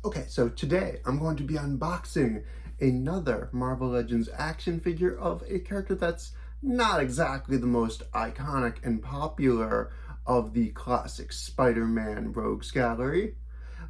Okay, so today I'm going to be unboxing another Marvel Legends action figure of a character that's not exactly the most iconic and popular of the classic Spider-Man rogues gallery.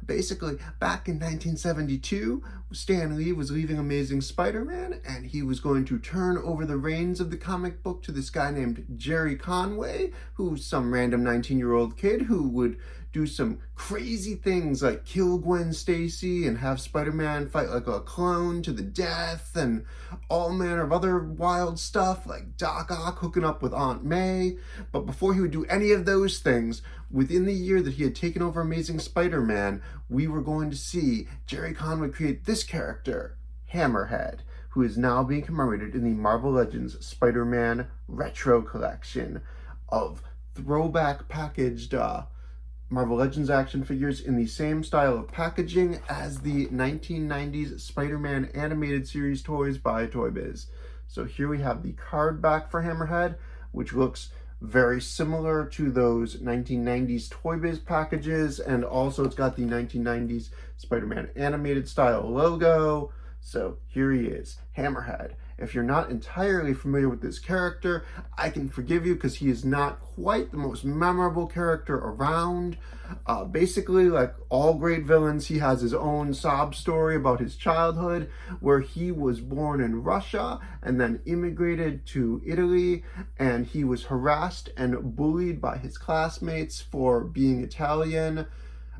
Basically, back in 1972, Stan Lee was leaving Amazing Spider-Man, and he was going to turn over the reins of the comic book to this guy named Jerry Conway, who's some random 19-year-old kid who would do some crazy things like kill Gwen Stacy and have Spider-Man fight like a clone to the death and all manner of other wild stuff like Doc Ock hooking up with Aunt May. But before he would do any of those things, within the year that he had taken over Amazing Spider-Man, we were going to see Jerry Conway create this character, Hammerhead, who is now being commemorated in the Marvel Legends Spider-Man Retro Collection of throwback packaged Marvel Legends action figures in the same style of packaging as the 1990s Spider-Man animated series toys by Toy Biz. So here we have the card back for Hammerhead, which looks very similar to those 1990s Toy Biz packages, and also it's got the 1990s Spider-Man animated style logo. So here he is, Hammerhead. If you're not entirely familiar with this character, I can forgive you because he is not quite the most memorable character around. Basically, like all great villains, he has his own sob story about his childhood, where he was born in Russia and then immigrated to Italy, and he was harassed and bullied by his classmates for being Italian,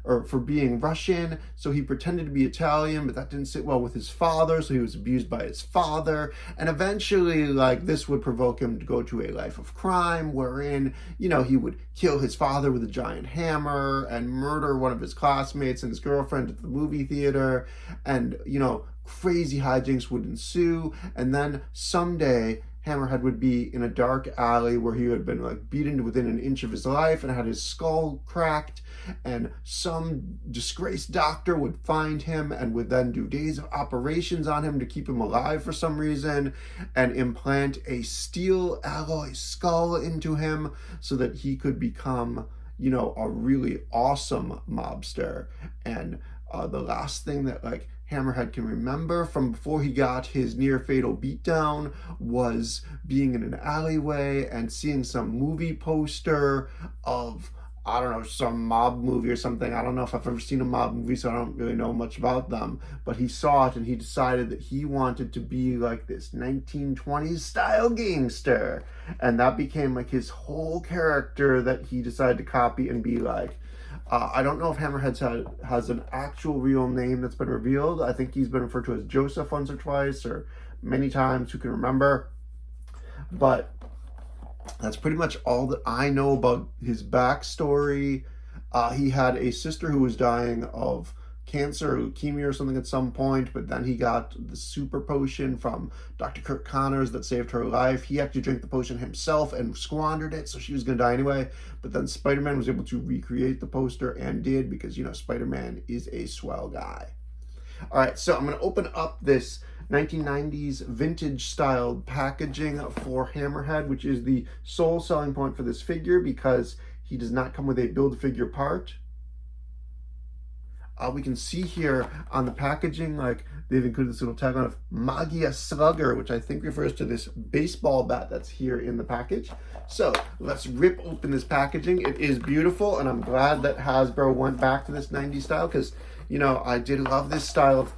or for being Russian. So he pretended to be Italian, but that didn't sit well with his father, so he was abused by his father. And eventually, like, this would provoke him to go to a life of crime, wherein, you know, he would kill his father with a giant hammer and murder one of his classmates and his girlfriend at the movie theater. And, you know, crazy hijinks would ensue. And then someday, Hammerhead would be in a dark alley where he had been like beaten to within an inch of his life and had his skull cracked, and some disgraced doctor would find him and would then do days of operations on him to keep him alive for some reason and implant a steel alloy skull into him so that he could become, you know, a really awesome mobster. And the last thing that like Hammerhead can remember from before he got his near fatal beatdown was being in an alleyway and seeing some movie poster of, I don't know, some mob movie or something. I don't know if I've ever seen a mob movie, so I don't really know much about them. But he saw it and he decided that he wanted to be like this 1920s style gangster. And that became like his whole character that he decided to copy and be like. I don't know if Hammerhead has an actual real name that's been revealed. I think he's been referred to as Joseph once or twice, or many times, who can remember. But that's pretty much all that I know about his backstory. He had a sister who was dying of cancer or leukemia or something at some point, but then he got the super potion from Dr. Kirk Connors that saved her life. He actually drank the potion himself and squandered it, so she was going to die anyway. But then Spider-Man was able to recreate the poster and did, because, you know, Spider-Man is a swell guy. All right, so I'm going to open up this 1990s vintage styled packaging for Hammerhead, which is the sole selling point for this figure because he does not come with a build-figure part. We can see here on the packaging, like, they've included this little tagline of Magia Slugger, which I think refers to this baseball bat that's here in the package. So let's rip open this packaging. It is beautiful, and I'm glad that Hasbro went back to this 90s style because, you know, I did love this style of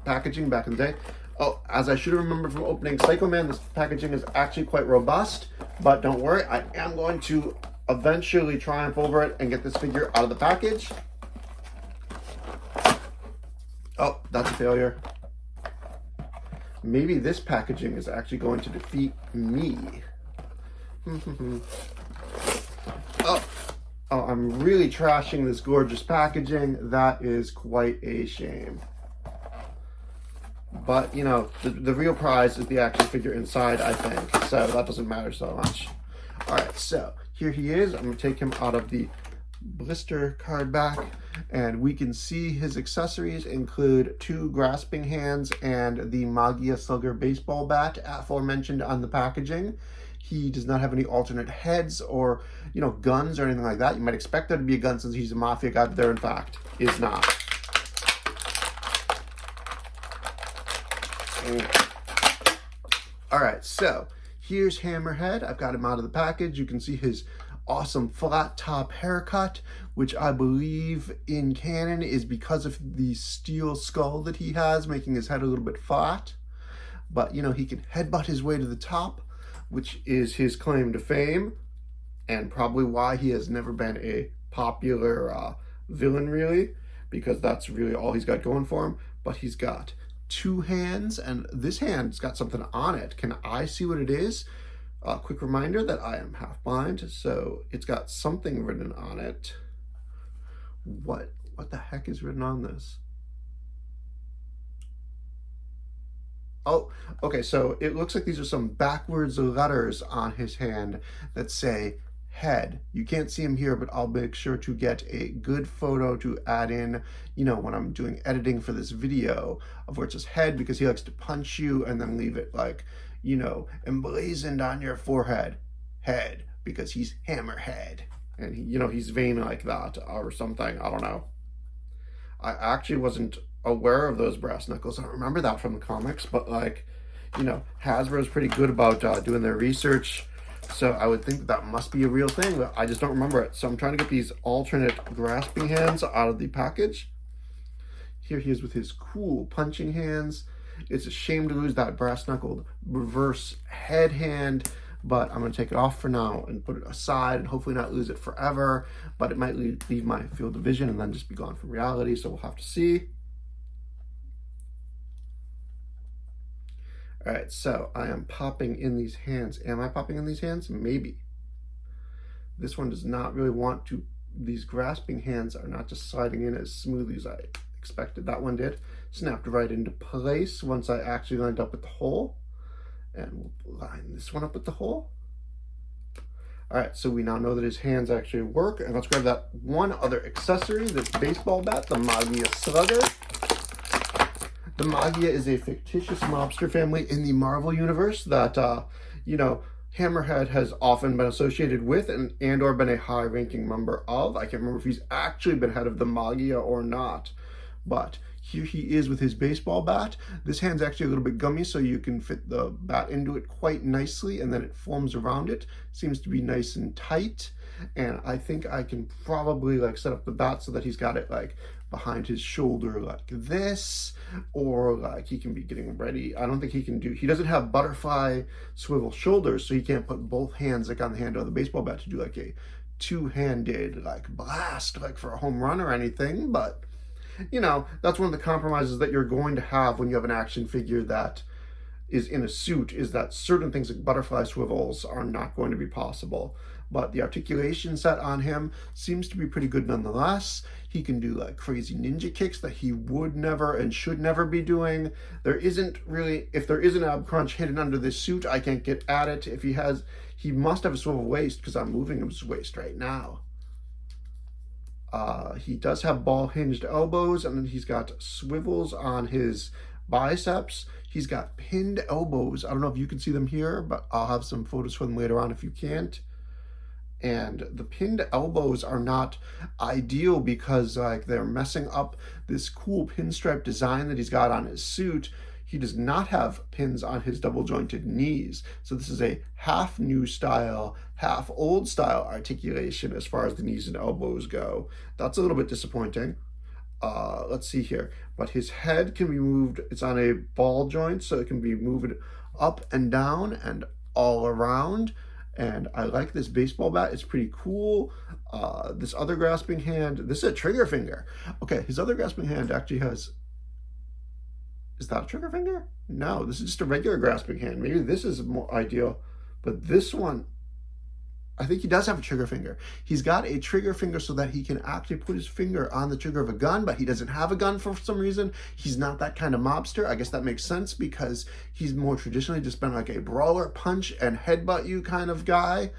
packaging back in the day. Oh, as I should have remembered from opening Psycho Man, this packaging is actually quite robust, but don't worry, I am going to eventually triumph over it and get this figure out of the package. Oh, that's a failure. Maybe this packaging is actually going to defeat me. Oh, I'm really trashing this gorgeous packaging. That is quite a shame. But, you know, the real prize is the action figure inside, I think. So that doesn't matter so much. All right, so here he is. I'm going to take him out of the blister card back, and we can see his accessories include 2 grasping hands and the Magia Slugger baseball bat aforementioned on the packaging. He does not have any alternate heads or, you know, guns or anything like that. You might expect there to be a gun since he's a mafia guy, but there in fact is not. All right, so here's Hammerhead. I've got him out of the package. You can see his awesome flat top haircut, which I believe in canon is because of the steel skull that he has, making his head a little bit flat. But, you know, he can headbutt his way to the top, which is his claim to fame, and probably why he has never been a popular villain, really, because that's really all he's got going for him. But he's got two hands, and this hand's got something on it. Can I see what it is? Quick reminder that I am half blind, so it's got something written on it. What the heck is written on this? Oh, okay, so it looks like these are some backwards letters on his hand that say head. You can't see him here, but I'll make sure to get a good photo to add in, you know, when I'm doing editing for this video, of where it says head, because he likes to punch you and then leave it like, you know, emblazoned on your forehead, head, because he's Hammerhead. And he, you know, he's vain like that or something. I don't know. I actually wasn't aware of those brass knuckles. I don't remember that from the comics, but like, you know, Hasbro is pretty good about doing their research. So I would think that must be a real thing, but I just don't remember it. So I'm trying to get these alternate grasping hands out of the package. Here he is with his cool punching hands. It's a shame to lose that brass knuckled reverse head hand, but I'm going to take it off for now and put it aside and hopefully not lose it forever, but it might leave my field of vision and then just be gone from reality, so we'll have to see. All right, so I am popping in these hands. Am I popping in these hands? Maybe. This one does not really want to, these grasping hands are not just sliding in as smoothly as I expected. That one did. Snapped right into place once I actually lined up with the hole. And we'll line this one up with the hole. All right, so we now know that his hands actually work. And let's grab that one other accessory, this baseball bat, the Magia Slugger. The Magia is a fictitious mobster family in the Marvel universe that, you know, Hammerhead has often been associated with and or been a high-ranking member of. I can't remember if he's actually been head of the Magia or not, but here he is with his baseball bat. This hand's actually a little bit gummy, so you can fit the bat into it quite nicely, and then it forms around it. Seems to be nice and tight, and I think I can probably like set up the bat so that he's got it like behind his shoulder like this, or like he can be getting ready. I don't think he can do, he doesn't have butterfly swivel shoulders, so he can't put both hands like on the handle of the baseball bat to do like a two-handed like blast like for a home run or anything. But you know, that's one of the compromises that you're going to have when you have an action figure that is in a suit, is that certain things like butterfly swivels are not going to be possible. But the articulation set on him seems to be pretty good nonetheless. He can do like crazy ninja kicks that he would never and should never be doing. There isn't really, if there is an ab crunch hidden under this suit, I can't get at it. If he has, he must have a swivel waist because I'm moving his waist right now. He does have ball hinged elbows, and then he's got swivels on his biceps. He's got pinned elbows. I don't know if you can see them here, but I'll have some photos for them later on if you can't. And the pinned elbows are not ideal because like they're messing up this cool pinstripe design that he's got on his suit. He does not have pins on his double jointed knees. So this is a half new style, half old style articulation as far as the knees and elbows go. That's a little bit disappointing. Let's see here. But his head can be moved. It's on a ball joint, so it can be moved up and down and all around. And I like this baseball bat. It's pretty cool. This other grasping hand, this is a trigger finger. Okay, his other grasping hand actually has, is that a trigger finger? No, this is just a regular grasping hand. Maybe this is more ideal, but this one, I think he does have a trigger finger. He's got a trigger finger so that he can actually put his finger on the trigger of a gun, but he doesn't have a gun for some reason. He's not that kind of mobster. I guess that makes sense because he's more traditionally just been like a brawler, punch and headbutt you kind of guy.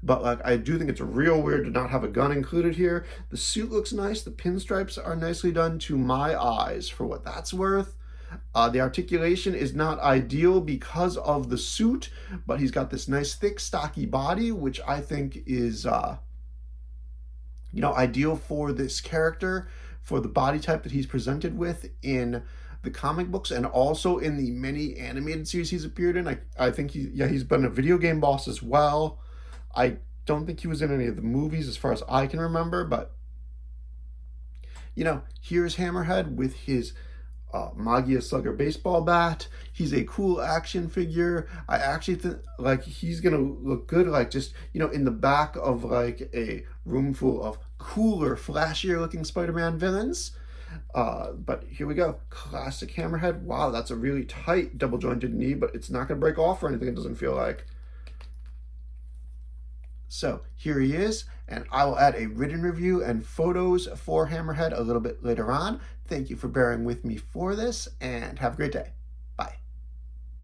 But like, I do think it's real weird to not have a gun included here. The suit looks nice. The pinstripes are nicely done to my eyes for what that's worth. The articulation is not ideal because of the suit, but he's got this nice thick stocky body, which I think is you know, ideal for this character, for the body type that he's presented with in the comic books and also in the many animated series he's appeared in. I think he's been a video game boss as well. I don't think he was in any of the movies as far as I can remember, but you know, here's Hammerhead with his Magia Slugger baseball bat. He's a cool action figure. I actually think like he's gonna look good like just, you know, in the back of like a room full of cooler, flashier looking Spider-Man villains. But here we go, classic Hammerhead. Wow, that's a really tight double jointed knee, but it's not gonna break off or anything, it doesn't feel like. So here he is, and I will add a written review and photos for Hammerhead a little bit later on. Thank you for bearing with me for this, and have a great day.